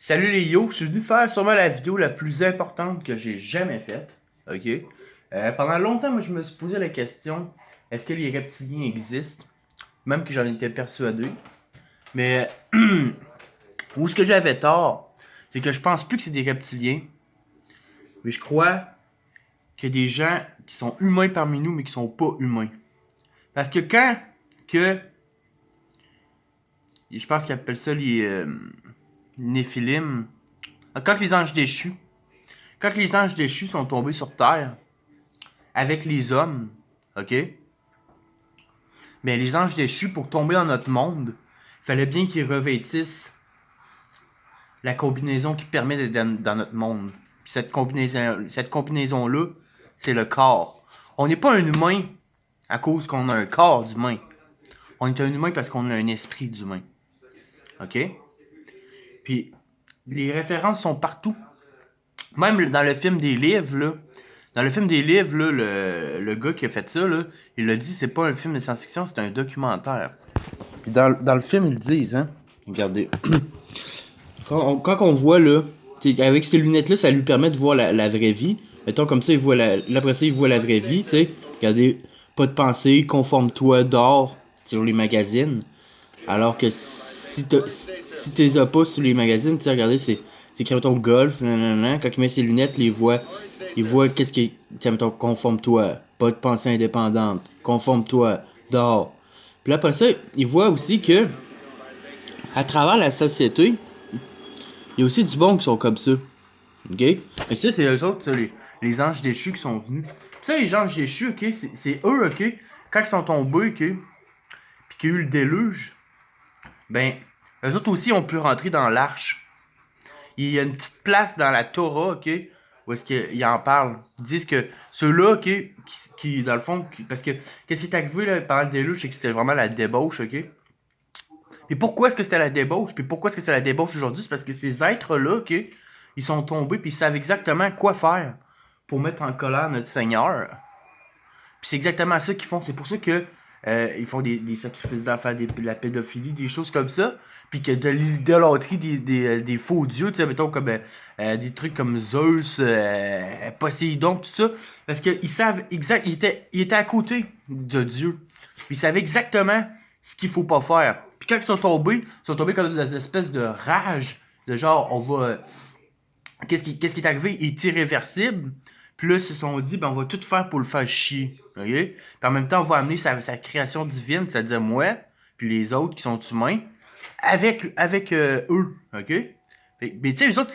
Salut les yo, je suis venu faire sûrement la vidéo la plus importante que j'ai jamais faite. Ok? Pendant longtemps, moi, je me suis posé la question, est-ce que les reptiliens existent? Même que j'en étais persuadé. Mais où ce que j'avais tort, c'est que je pense plus que c'est des reptiliens. Mais je crois qu'il y a des gens qui sont humains parmi nous, mais qui sont pas humains. Parce que quand que. Je pense qu'ils appellent ça les Néphilim. Quand les anges déchus. Quand les anges déchus sont tombés sur Terre, avec les hommes, ok? Mais les anges déchus, pour tomber dans notre monde, il fallait bien qu'ils revêtissent la combinaison qui permet d'être dans notre monde. Puis cette combinaison-là, c'est le corps. On n'est pas un humain à cause qu'on a un corps d'humain. On est un humain parce qu'on a un esprit d'humain. Ok? Puis, les références sont partout. Même dans le film des livres, là, dans le film des livres, là, le gars qui a fait ça, là, il a dit c'est pas un film de science-fiction, c'est un documentaire. Puis dans le film, ils le disent, hein. Regardez. Quand on voit, là, avec ces lunettes-là, ça lui permet de voir la vraie vie. Mettons comme ça, après ça, il voit la vraie vie, tu sais. Regardez, pas de pensée, conforme-toi, dors sur les magazines. Alors que si t'es pas sur les magazines, tu sais, regardez, c'est écrit, mettons, golf, nanana. Quand il met ses lunettes, il voit qu'est-ce qui est, tu sais, mettons, conforme-toi, pas de pensée indépendante, conforme-toi, dors. Puis après ça, il voit aussi que, à travers la société, il y a aussi du bon qui sont comme ça. Ok? Et ça, c'est eux autres, ça, les anges déchus qui sont venus. Puis ça, les anges déchus, ok, c'est eux, ok, quand ils sont tombés, ok, puis qu'il y a eu le déluge, ben, eux autres aussi ont pu rentrer dans l'arche. Il y a une petite place dans la Torah, ok, où est-ce qu'ils en parlent. Ils disent que ceux-là, ok, dans le fond, parce que qu'est-ce qui est arrivé là, pendant le déluge, c'est que c'était vraiment la débauche, ok. Puis pourquoi est-ce que c'était la débauche? Puis pourquoi est-ce que c'est la débauche aujourd'hui? C'est parce que ces êtres-là, ok, ils sont tombés puis ils savent exactement quoi faire pour mettre en colère notre Seigneur. Puis c'est exactement ça qu'ils font. C'est pour ça que ils font des sacrifices d'enfants, de la pédophilie, des choses comme ça. Puis que de l'idolâtrie des faux dieux, tu sais, mettons comme des trucs comme Zeus, Poséidon, tout ça. Parce qu'ils savent exact, ils étaient à côté de Dieu. Puis ils savaient exactement ce qu'il faut pas faire. Puis quand ils sont tombés comme des espèces de rage, de genre, on va. Qu'est-ce qui est arrivé? Il est irréversible. Puis là, ils se sont dit, ben, on va tout faire pour le faire chier. OK? Puis en même temps, on va amener sa création divine, c'est-à-dire moi, puis les autres qui sont humains, avec eux. OK? Mais tu sais, les autres,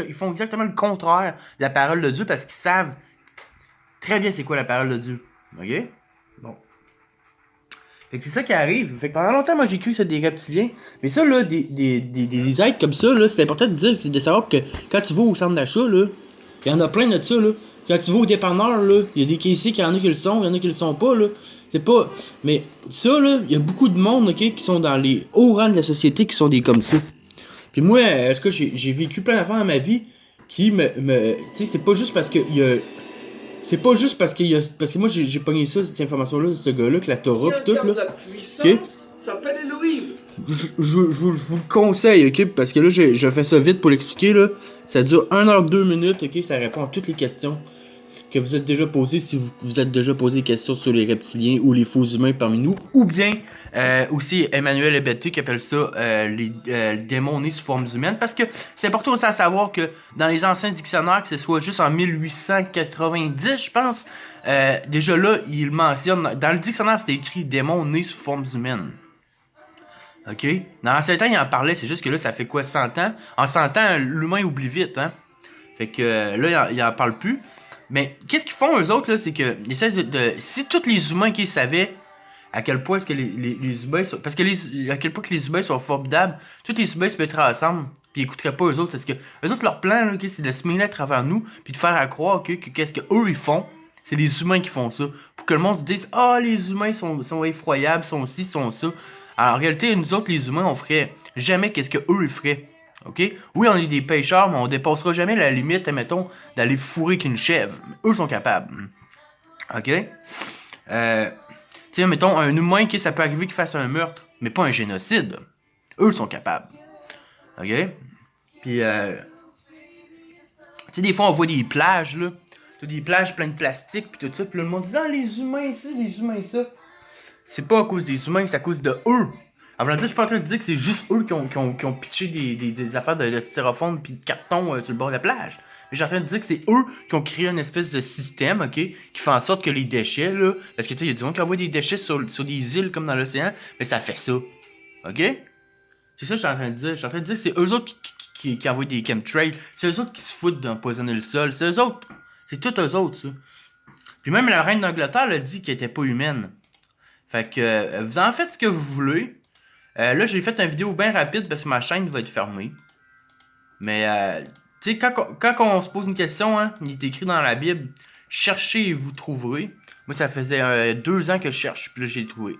ils font exactement le contraire de la parole de Dieu parce qu'ils savent très bien c'est quoi la parole de Dieu. OK? Bon. Fait que c'est ça qui arrive. Fait que pendant longtemps, moi, j'ai cru que c'était des reptiliens. Mais ça, là, des êtres comme ça, là, c'est important de savoir que quand tu vas au centre d'achat, là, il y en a plein de ça, là. Quand tu vas au dépanneur, là, il y a des caissiers qui en a qui le sont, il y en a qui le sont pas, là. C'est pas. Mais ça, là, il y a beaucoup de monde, ok, qui sont dans les hauts rangs de la société qui sont des comme ça. Puis moi, en tout cas, j'ai vécu plein d'affaires dans ma vie qui me. Tu sais, c'est pas juste parce que il y a. C'est pas juste parce qu'il y a. Parce que moi, j'ai pogné ça, cette information-là, ce gars-là, que la Torah, pis tout, là. La puissance s'appelle Elohim. Je vous le conseille, ok? Parce que là, je fais ça vite pour l'expliquer, là. Ça dure 1 heure 2 minutes, ok? Ça répond à toutes les questions que vous êtes déjà posées si vous êtes déjà posé des questions sur les reptiliens ou les faux humains parmi nous. Ou bien, aussi, Emmanuel Hébété qui appelle ça les démons nés sous forme humaine. Parce que c'est important aussi à savoir que dans les anciens dictionnaires, que ce soit juste en 1890, je pense, déjà là, il mentionne, dans le dictionnaire, c'était écrit démons nés sous forme humaine. OK? Dans l'ancien temps, il en parlait, c'est juste que là, ça fait quoi, 100 ans? En 100 ans, l'humain oublie vite, hein? Fait que là, il en parle plus. Mais qu'est-ce qu'ils font, eux autres, là? C'est que ils essaient si tous les humains qui savaient à quel point est-ce que les humains sont. Parce que à quel point que les humains sont formidables, tous les humains se mettraient ensemble, puis ils écouteraient pas eux autres. Parce que eux autres, leur plan, là, okay, c'est de se mêler à travers nous, puis de faire à croire que qu'est-ce qu'eux ils font. C'est les humains qui font ça. Pour que le monde se dise, ah, les humains sont effroyables, sont ci, sont ça. Alors, en réalité, nous autres, les humains, on ferait jamais qu'est-ce que eux ils feraient. OK? Oui, on est des pêcheurs, mais on dépassera jamais la limite, admettons, d'aller fourrer qu'une chèvre. Eux sont capables. OK? Tu sais, mettons, un humain, qui ça peut arriver qu'il fasse un meurtre, mais pas un génocide. Eux sont capables. OK? Puis, tu sais, des fois, on voit des plages, là. T'as des plages pleines de plastique, puis tout ça. Puis le monde dit, ah, les humains ici, les humains ça. C'est pas à cause des humains, c'est à cause de eux. Avant de dire, je suis pas en train de dire que c'est juste eux qui ont pitché des affaires de styrofoam puis de carton sur le bord de la plage. Mais je suis en train de dire que c'est eux qui ont créé une espèce de système, ok, qui fait en sorte que les déchets, là, parce que tu sais, il y a du monde qui envoie des déchets sur des îles comme dans l'océan, mais ça fait ça. Ok? C'est ça que je suis en train de dire. Je suis en train de dire que c'est eux autres qui envoient des chemtrails. C'est eux autres qui se foutent d'empoisonner le sol. C'est eux autres. C'est tous eux autres, ça. Puis même la reine d'Angleterre a dit qu'elle était pas humaine. Fait que vous en faites ce que vous voulez. Là, j'ai fait une vidéo bien rapide parce que ma chaîne va être fermée. Mais, tu sais, quand on se pose une question, hein, il est écrit dans la Bible, cherchez et vous trouverez. Moi, ça faisait 2 ans que je cherche, puis là, j'ai trouvé.